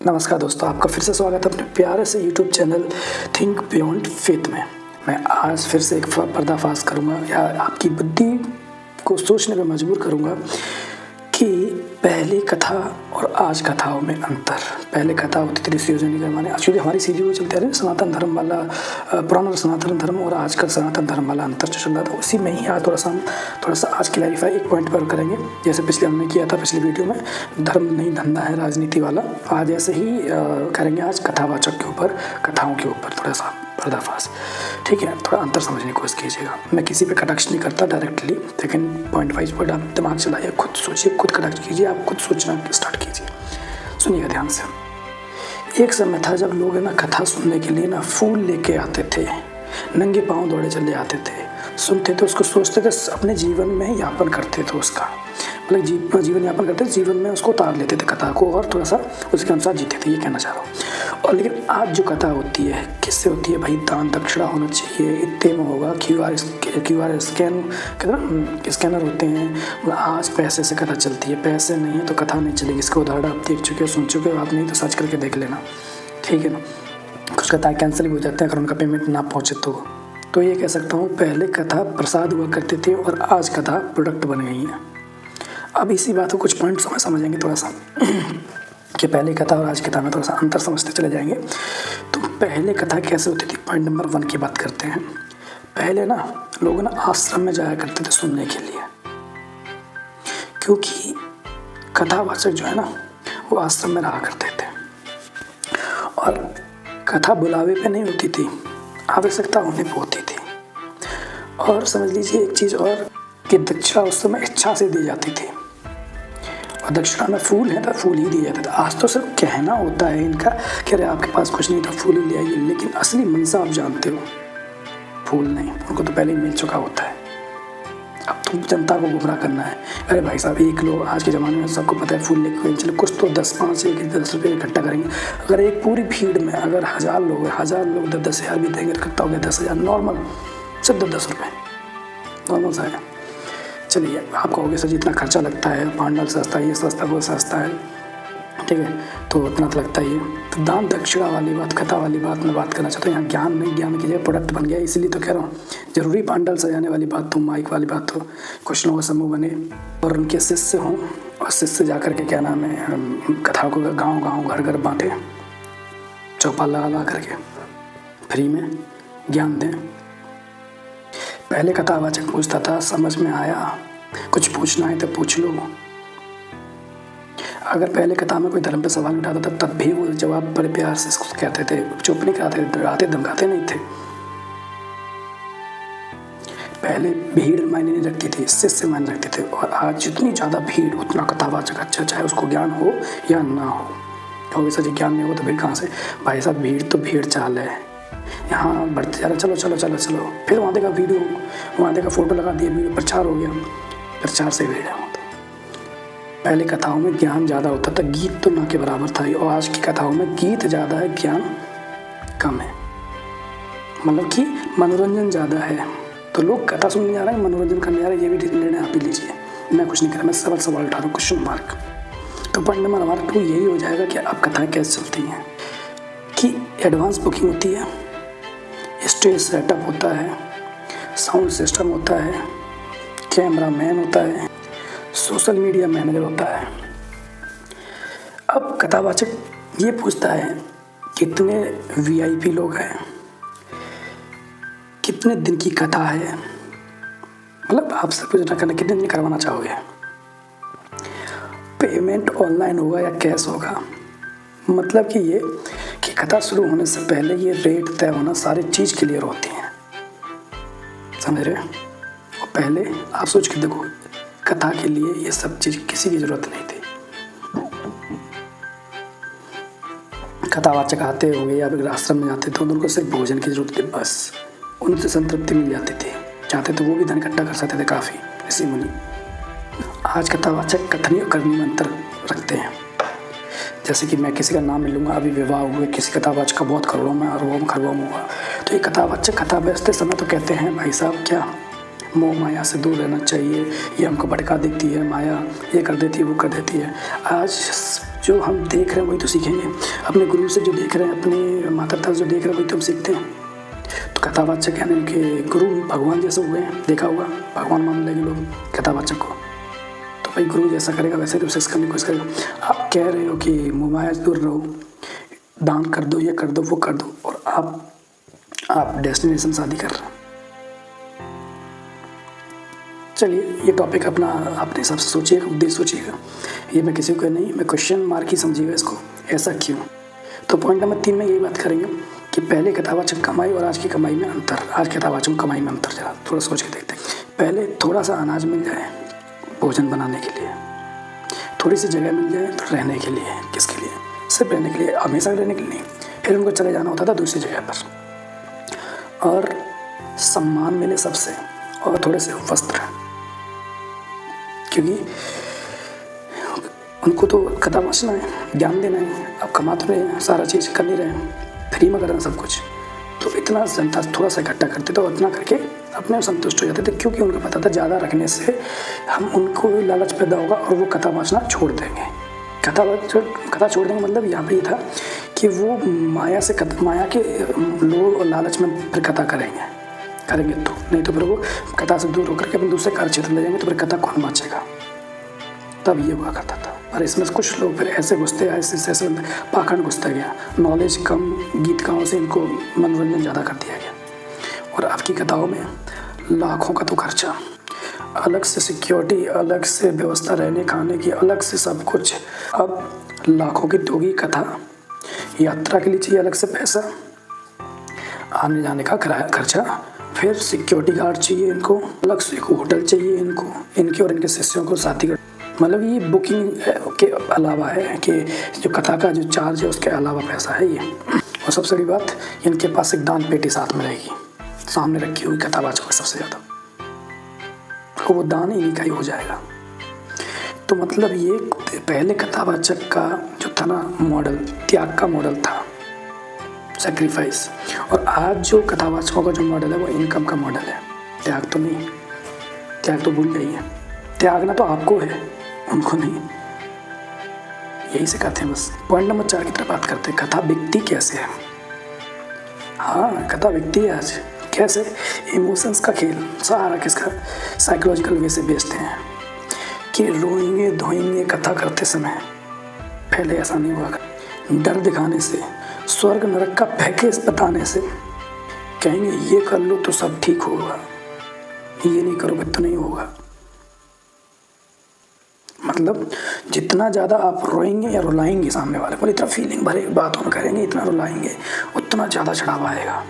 नमस्कार दोस्तों, आपका फिर से स्वागत है अपने प्यारे से YouTube channel think beyond faith में। मैं आज फिर से एक पर्दाफाश करूंगा या आपकी बुद्धि को सोचने पर मजबूर करूंगा कि पहली कथा और आज कथाओं में अंतर। पहले कथा होती थी ऋषि योजनी के माने, एक्चुअली हमारी सीधी वो चलती आ रही है सनातन धर्म वाला, पुराना सनातन धर्म और आज का सनातन धर्म वाला अंतर जो चल रहा था, उसी में ही आज थोड़ा सा आज क्लैरिफाई एक पॉइंट पर करेंगे। जैसे पिछले हमने किया था पिछली वीडियो में धर्म नहीं धंधा है राजनीति वाला, आज ऐसे ही करेंगे आज कथावाचक के ऊपर, कथाओं के ऊपर थोड़ा सा पर्दाफाश। ठीक है, थोड़ा अंतर समझने की कोशिश कीजिएगा। मैं किसी पे कटाक्ष नहीं करता डायरेक्टली, लेकिन पॉइंट वाइज पॉइंट आप दिमाग चलाइए, खुद सोचिए, खुद कटाक्ष कीजिए, आप खुद सोचना स्टार्ट कीजिए। सुनिएगा ध्यान से। एक समय था जब लोग ना कथा सुनने के लिए ना फूल लेके आते थे, नंगे पाँव दौड़े चले आते थे, सुनते थे उसको, सोचते थे, अपने जीवन में यापन करते थे उसका, मतलब जीवन यापन करते थे, जीवन में उसको उतार लेते थे कथा को और थोड़ा सा उसके अनुसार जीते थे, ये कहना चाह रहा हूँ। और लेकिन आज जो कथा होती है किससे होती है भाई? दान दक्षिणा होना चाहिए, इतने में होगा, क्यूआर स्कैन कितना स्कैनर होते हैं, मतलब आज पैसे से कथा चलती है, पैसे नहीं है तो कथा नहीं चलेगी। इसका उदाहरण आप देख चुके हो, सुन चुके हो, आप नहीं तो सर्च करके देख लेना, ठीक है ना। कुछ कथाएँ कैंसिल भी हो जाते हैं अगर उनका पेमेंट ना पहुँचे तो ये कह सकता हूँ पहले कथा प्रसाद हुआ करती थी और आज कथा प्रोडक्ट बन गई है। अब इसी बात को कुछ पॉइंट्स में समझेंगे थोड़ा सा कि पहले कथा और आज कथा में थोड़ा सा अंतर समझते चले जाएंगे। तो पहले कथा कैसे होती थी, पॉइंट नंबर 1 की बात करते हैं। पहले ना लोग ना आश्रम में जाया करते थे सुनने के लिए, क्योंकि कथावाचक जो है ना वो आश्रम में रहा करते थे और कथा बुलावे पे नहीं होती थी, आवश्यकता होने पे होती थी। और समझ लीजिए एक चीज़ और कि दक्षिणा उस समय इच्छा से दी जाती थी और दक्षिणा में फूल है तो फूल ही दिए जाते थे। आज तो सिर्फ कहना होता है इनका कि अरे आपके पास कुछ नहीं तो फूल ही ले आइए, लेकिन असली मनसा आप जानते हो, फूल नहीं, उनको तो पहले ही मिल चुका होता है। अब तुम जनता को गुमराह करना है, अरे भाई साहब एक लो, आज के ज़माने में सबको पता है फूल लेके चलो, कुछ तो 10-5 10 रुपये इकट्ठा करेंगे। अगर एक पूरी भीड़ में अगर 1000 लोग 10 हज़ार भी देंगे, इकट्ठा हो गया 10,000, नॉर्मल सिर्फ 10 रुपये, नॉर्मल सा है। चलिए आप कहोगे सर जितना खर्चा लगता है, पांडल सस्ता है, ये सस्ता वो सस्ता है, ठीक है, तो उतना तो लगता ही है। तो दान दक्षिणा वाली बात, कथा वाली बात मैं बात करना चाहता हूँ। यहाँ ज्ञान नहीं, ज्ञान की जगह प्रोडक्ट बन गया, इसलिए तो कह रहा हूँ। जरूरी पांडल सजाने वाली बात तो, माइक वाली बात तो, कुछ लोगों का समूह बने और उनके शिष्य हों और शिष्य जा करके क्या नाम है कथा को गाँव घर घर बाँटें, चौपाल लगा करके फ्री में ज्ञान दें। पहले कथावाचक पूछता था, समझ में आया, कुछ पूछना है तो पूछ लो। अगर पहले कथा में कोई धर्म पे सवाल उठाता था तब भी वो जवाब बड़े प्यार से कहते थे, चुप नहीं कराते, डराते धमकाते नहीं थे। पहले भीड़ मायने नहीं रखती थी, शिष्य मायने रखते थे। और आज जितनी ज़्यादा भीड़ उतना कथावाचक अच्छा, चाहे उसको ज्ञान हो या ना हो। कहोगे सर जी ज्ञान नहीं हो तो भीड़ कहाँ से? भाई साहब भीड़ तो भीड़ चाल है, यहाँ बढ़ते जा रहा, चलो चलो चलो चलो, फिर वहाँ देखा वीडियो, वहाँ देखा फोटो लगा दिया, वीडियो प्रचार हो गया, प्रचार से भीड़ है। पहले कथाओं में ज्ञान ज़्यादा होता था, गीत तो ना के बराबर था, और आज की कथाओं में गीत ज़्यादा है, ज्ञान कम है, मतलब कि मनोरंजन ज़्यादा है। तो लोग कथा सुनने जा रहे हैं, मनोरंजन करने जा रहे हैं, ये भी निर्णय आप ही लीजिए। मैं कुछ नहीं कर रहा, मैं सवाल उठा रहा हूँ, क्वेश्चन मार्क। तो पॉइंट नंबर हमारा तो यही हो जाएगा कि अब कथाएँ कैसे चलती हैं, कि एडवांस बुकिंग होती है, स्टेज सेटअप होता है, साउंड सिस्टम होता है, कैमरा मैन होता है, सोशल मीडिया मैनेजर होता है। अब कथावाचक ये पूछता है कितने वीआईपी लोग हैं, कितने दिन की कथा है, मतलब आपसे कुछ ना करना, कितने दिन करवाना चाहोगे, पेमेंट ऑनलाइन होगा या कैश होगा। मतलब कि ये कि कथा शुरू होने से पहले ये रेट तय होना, सारी चीज़ क्लियर होती है, समझ रहे हैं। और पहले आप सोच के देखो, कथा के लिए ये सब चीज़ किसी की ज़रूरत नहीं थी। कथावाचक आते होंगे या अगर आश्रम में जाते तो उनको सिर्फ भोजन की ज़रूरत थी, बस उनसे संतृप्ति मिल जाती थी, चाहते तो वो भी धन इकट्ठा कर सकते थे काफ़ी, ऋषि मुनि। आज कथावाचक कथनी और करनी में अंतर रखते हैं। जैसे कि मैं किसी का नाम ले लूँगा, अभी विवाह हुए, किसी कथावाचक का बहुत खरबों में हुआ, तो ये कथावाचक कथा बेचते समय तो कहते हैं भाई साहब क्या मोह माया से दूर रहना चाहिए, ये हमको भटका देती है माया, ये कर देती है वो कर देती है। आज जो हम देख रहे हैं वही तो सीखेंगे। अपने गुरु से जो देख रहे हैं, अपने माता पिता जो देख रहे हैं वही तो हम सीखते हैं। तो कथावाचक यानी उनके गुरु भगवान जैसे हुए हैं, देखा होगा भगवान मान लेंगे लोग कथावाचक को। तो भाई गुरु जैसा करेगा वैसे रिसर्च करने की कोशिश करेगा। आप कह रहे हो कि मोहमाया से दूर रहो, दान कर दो, ये कर दो, वो कर दो, और आप डेस्टिनेशन शादी कर रहे हैं। चलिए ये टॉपिक अपना अपने हिसाब से सोचिएगा, उद्देश्य सोचिएगा। ये मैं किसी को नहीं, मैं क्वेश्चन मार्क ही समझिएगा इसको, ऐसा क्यों। तो पॉइंट नंबर 3 में यही बात करेंगे कि पहले कथावाचक कमाई और आज की कमाई में अंतर, आज कथावाचक कमाई में अंतर जरा थोड़ा सोच के देखते हैं। पहले थोड़ा सा अनाज मिल जाए भोजन बनाने के लिए, थोड़ी सी जगह मिल जाए तो रहने के लिए, किसके लिए, सिर्फ रहने के लिए, हमेशा रहने के लिए नहीं, फिर उनको चले जाना होता था दूसरी जगह पर, और सम्मान मिले सबसे, और थोड़े से वस्त्र, क्योंकि उनको तो कथा वाचना है, ज्ञान देना है। अब कमा तो रहे हैं, सारा चीज़ कर नहीं रहे हैं, फ्री में कर रहे हैं सब कुछ। तो इतना जनता थोड़ा सा इकट्ठा करते थे और इतना करके अपने संतुष्ट हो जाते थे, क्योंकि उनको पता था ज़्यादा रखने से हम उनको लालच पैदा होगा और वो कथा वाचना छोड़ देंगे। कथा छोड़ देंगे मतलब यहाँ पे ये था कि वो माया के लोभ और लालच में फिर कथा करेंगे तो नहीं, तो फिर वो कथा से दूर होकर के अपने दूसरे कार्य क्षेत्र ले जाएंगे, तो फिर कथा कौन बाँचेगा। तब ये हुआ करता था। और इसमें कुछ लोग फिर ऐसे घुसते, ऐसे पाखंड घुसता गया, नॉलेज कम, गीत गाँव से इनको मनोरंजन ज़्यादा कर दिया गया। और आपकी कथाओं में लाखों का तो खर्चा, अलग से सिक्योरिटी, अलग से व्यवस्था रहने खाने की, अलग से सब कुछ। अब लाखों की होगी कथा, यात्रा के लिए चाहिए अलग से पैसा, आने जाने का किराया खर्चा, फिर सिक्योरिटी गार्ड चाहिए इनको, अलग से एक होटल चाहिए इनको, इनके और इनके शिष्यों को साथी। मतलब ये बुकिंग के अलावा है कि जो कथा का जो चार्ज है उसके अलावा पैसा है ये। और सबसे बड़ी बात, इनके पास एक दान पेटी साथ में रहेगी, सामने रखी हुई कथावाचक सबसे ज़्यादा, तो वो दान इन्हीं का ही हो जाएगा। तो मतलब ये पहले कथावाचक का जो था ना मॉडल, त्याग का मॉडल था, सैक्रिफाइस। और आज जो कथावाचकों का जो मॉडल है वो इनकम का मॉडल है। त्याग तो नहीं, त्याग तो भूल जाइए, त्यागना तो आपको है, उनको नहीं। यही सिखाते हैं बस। पॉइंट नंबर 4 की तरफ बात करते हैं, कथा बिकती कैसे है। हाँ, कथा बिकती है आज। कैसे? इमोशंस का खेल, सारा किसका साइकोलॉजिकल वे से बेचते हैं कि रोएंगे धोएंगे कथा करते समय। पहले ऐसा नहीं हुआ, डर दिखाने से, स्वर्ग नरक का पैकेज बताने से, कहेंगे ये कर लो तो सब ठीक होगा, ये नहीं करोगे तो नहीं होगा। मतलब जितना ज़्यादा आप रोएंगे या रुलाएंगे सामने वाले को, इतना फीलिंग भरे बातों में करेंगे, इतना रुलाएंगे, उतना ज़्यादा चढ़ावा आएगा,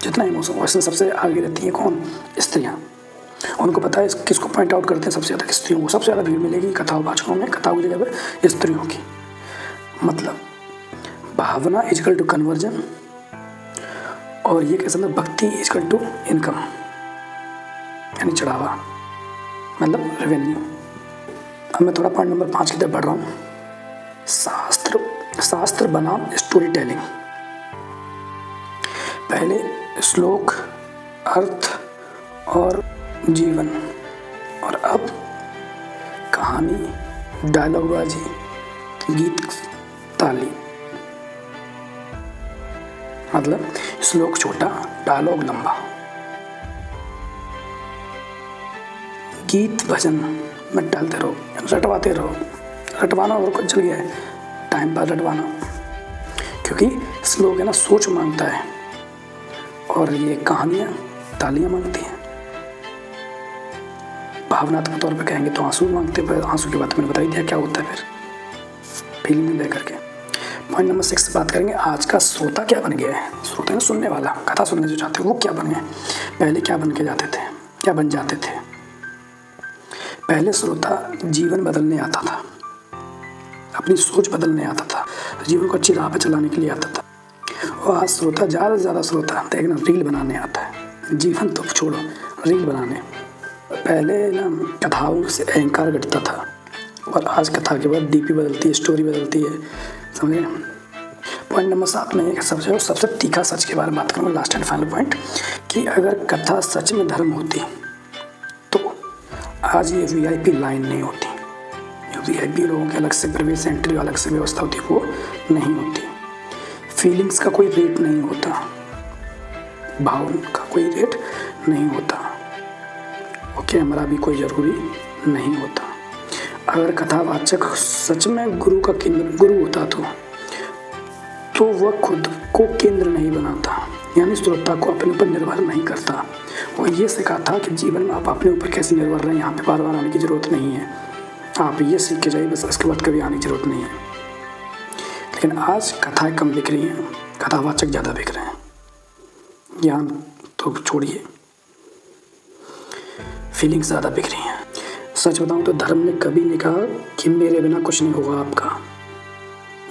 जितना इमोशन। वैसे सबसे आगे रहती है कौन? स्त्रियाँ। उनको पता है किसको पॉइंट आउट करते हैं सबसे ज़्यादा, स्त्रियों को सबसे ज़्यादा भीड़ मिलेगी कथावाचकों में, कथाओं की जगह पर स्त्रियों की। मतलब भावना इजकल टू कन्वर्जन, और ये कैसे मतलब भक्ति इजकल टू इनकम, यानी चढ़ावा, मतलब रेवेन्यू। अब मैं थोड़ा पॉइंट नंबर 5 की तरफ बढ़ रहा हूँ। शास्त्र बनाम स्टोरी टेलिंग। पहले श्लोक, अर्थ और जीवन, और अब कहानी, डायलॉगबाजी, गीत, ताली। मतलब श्लोक छोटा, डायलॉग लंबा, गीत भजन में डालते रहो, रटवाते रहो। रटवाना और कुछ चल गया है, टाइम पास रटवाना, क्योंकि श्लोक है ना सोच मांगता है, और ये कहानियाँ तालियाँ मांगती हैं। भावनात्मक तौर पे कहेंगे तो आंसू मांगते हैं। आंसू की बात मैंने बताई दिया क्या होता है, फिर फीलिंग में देकर के। पॉइंट नंबर 6 से बात करेंगे, आज का श्रोता क्या बन गया है। श्रोता है ना सुनने वाला, कथा सुनने जो चाहते हैं वो क्या बन गए। पहले क्या बन के जाते थे, क्या बन जाते थे। पहले श्रोता जीवन बदलने आता था, अपनी सोच बदलने आता था, जीवन को अच्छी राह पर चलाने के लिए आता था। और आज श्रोता ज़्यादा से ज़्यादा श्रोता देखना रील बनाने आता है, जीवन तो छोड़ो रील बनाने। पहले ना कथाओं से अहंकार घटता था, और आज कथा के बाद डीपी बदलती है, स्टोरी बदलती है, समझे। पॉइंट नंबर 7 में एक सबसे तीखा सच के बारे में बात करूँगा, लास्ट एंड फाइनल पॉइंट, कि अगर कथा सच में धर्म होती तो आज ये VIP लाइन नहीं होती। VIP लोगों के अलग से प्रवेश एंट्री अलग से व्यवस्था होती है, वो नहीं होती। फीलिंग्स का कोई रेट नहीं होता, भाव का कोई रेट नहीं होता, और कैमरा भी कोई ज़रूरी नहीं होता। अगर कथावाचक सच में गुरु का केंद्र गुरु होता तो वह खुद को केंद्र नहीं बनाता, यानी श्रोता को अपने ऊपर निर्भर नहीं करता। वो ये सिखाता कि जीवन में आप अपने ऊपर कैसे निर्भर रहें, यहाँ पे बार बार आने की ज़रूरत नहीं है, आप ये सीख के जाइए बस, इसके बाद कभी आने की ज़रूरत नहीं है। लेकिन आज कथाएं कम बिक रही हैं, कथावाचक ज़्यादा बिक रहे हैं। ज्ञान तो छोड़िए, फीलिंग्स ज़्यादा बिक रही हैं। सच बताऊँ तो धर्म ने कभी नहीं कहा कि मेरे बिना कुछ नहीं होगा आपका,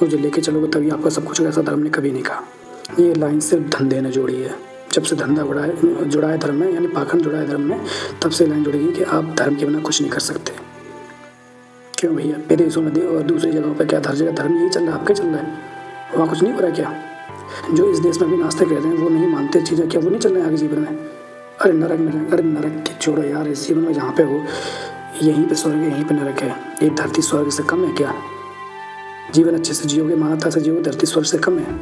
मुझे लेके चलोगे तभी आपका सब कुछ, ऐसा धर्म ने कभी नहीं कहा। ये लाइन सिर्फ धंधे ने जोड़ी है। जब से धंधा जुड़ा है धर्म में, यानी पाखंड जुड़ा है धर्म में, तब से लाइन जुड़ेगी कि आप धर्म के बिना कुछ नहीं कर सकते। क्यों भैया, विदेशों में और दूसरी जगहों पर क्या हर जगह धर्म यही चल रहा है, आपके चल रहा है, वहाँ कुछ नहीं हो रहा क्या? जो इस देश में भी नास्तिक रहते हैं वो नहीं मानते चीज़ें, क्या वो नहीं चल रहे हैं आगे जीवन में? अरे नरक की छोड़ो यार, इस जीवन में जहाँ पे हो यहीं पे स्वर्ग है, यहीं पे नरक है। ये धरती स्वर्ग से कम है क्या? जीवन अच्छे से जियोगे, मानवता से जियोगे, धरती स्वर्ग से कम है।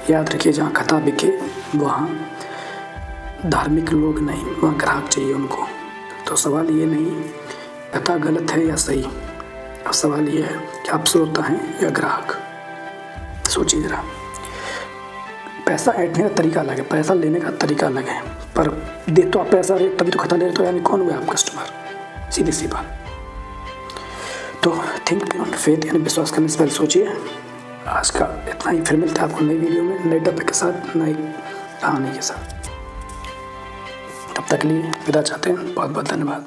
याद रखिए, जहाँ कथा बिके वहाँ धार्मिक लोग नहीं, वहाँ ग्राहक चाहिए उनको। तो सवाल ये नहीं कथा गलत है या सही, अब सवाल ये है कि आप श्रोता हैं या ग्राहक। सोचिए जरा, पैसा ऐंठने का तरीका अलग है, पैसा लेने का तरीका अलग है, पर दे तो आप पैसा रहे तभी तो कथा ले रहे, तो यानी कौन हुए आप कस्टमर? सीधी सी बात। तो थिंक बियॉन्ड फेथ, यानी विश्वास करने से पहले सोचिए। आज का इतना ही, फिर मिलते हैं आपको नई वीडियो में, नए टॉपिक के साथ, नई कहानी के साथ। तब तक के लिए विदा चाहते हैं। बहुत बहुत धन्यवाद।